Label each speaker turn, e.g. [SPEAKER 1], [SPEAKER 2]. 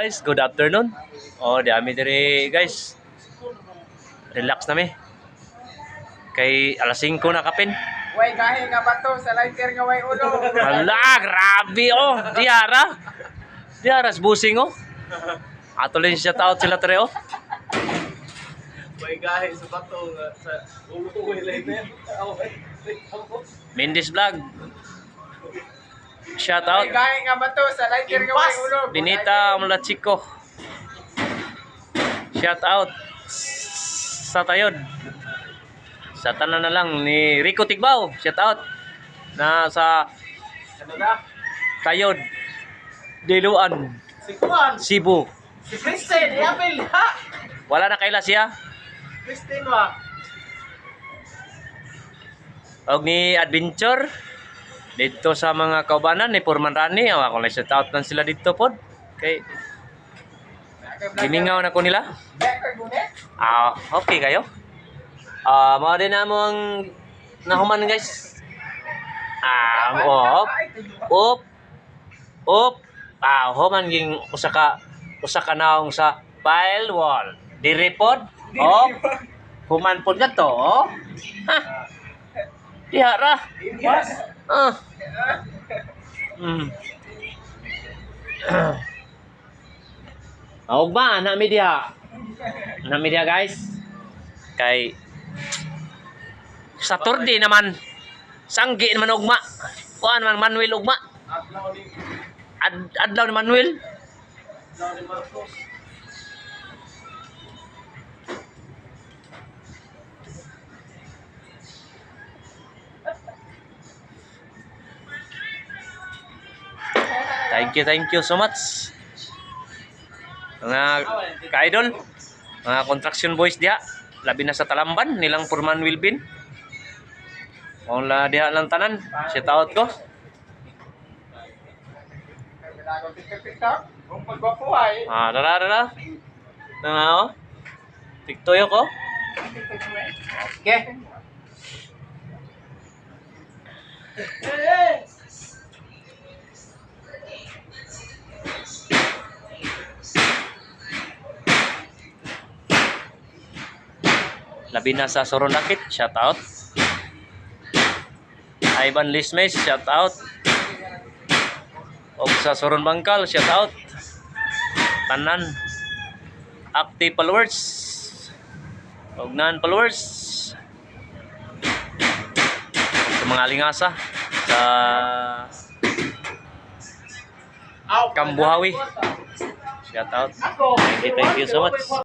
[SPEAKER 1] Guys, good afternoon. Oh, dami diri guys. Relax na mi. Kay alas 5 na kapin.
[SPEAKER 2] Way gahi nga bato sa lighter nga way ulo.
[SPEAKER 1] Hala, grabe oh. Diara. Diaras busing oh. Atulin siya taot sila tre oh.
[SPEAKER 2] Way gahi sa bato nga sa ulo way lighter.
[SPEAKER 1] Mindis Vlog. Shout out.
[SPEAKER 2] Way gahi nga bato sa lighter nga way ulo.
[SPEAKER 1] Binita mula Chico. Shout out sa Tayod. Sa tanan na lang ni Rico Tigbaw. Shout out na sa
[SPEAKER 2] Ano na?
[SPEAKER 1] Tayod. Diluan,
[SPEAKER 2] Si Juan.
[SPEAKER 1] Cebu.
[SPEAKER 2] Si Kristen. Yapil ha.
[SPEAKER 1] Wala na kaila siya.
[SPEAKER 2] Kristen wa.
[SPEAKER 1] Og ni Adventure dito sa mga kaubanan ni Purman Rani. Ako lang shout out lang sila dito pod. Kay gimingaw na ko nila.
[SPEAKER 2] Record mo ne?
[SPEAKER 1] Okay kayo. Mao din na mo ang nahuman guys. Op. Human ging usa ka naong sa file wall. Diri pod. Human pod nga to. Ha. Dihara.
[SPEAKER 2] Yes.
[SPEAKER 1] Ugma na media. Na media guys. Kay Saturday naman. Sanggi naman ugma. Kuan man Manuel ugma.
[SPEAKER 2] Adlaw ni
[SPEAKER 1] Adlaw ni Manuel.
[SPEAKER 2] Marcos.
[SPEAKER 1] Thank you so much. Mga ka-idol, mga construction boys diha, labi na sa Talamban nilang Purman Wilbin. Wala diha lang tanan. Shout out ko.
[SPEAKER 2] Bilago TikTok. Kung pagwapuhay.
[SPEAKER 1] Dara. Nga TikTok ko.
[SPEAKER 2] Okay.
[SPEAKER 1] Labi na sa Soronakit, shout out. Ivan Lismes, shout out. Og sa Soron Bangkal, shout out. Tanan active followers. Og non-followers. Sa mga lingasa sa Kambuhawi. Shout out. Thank you so much.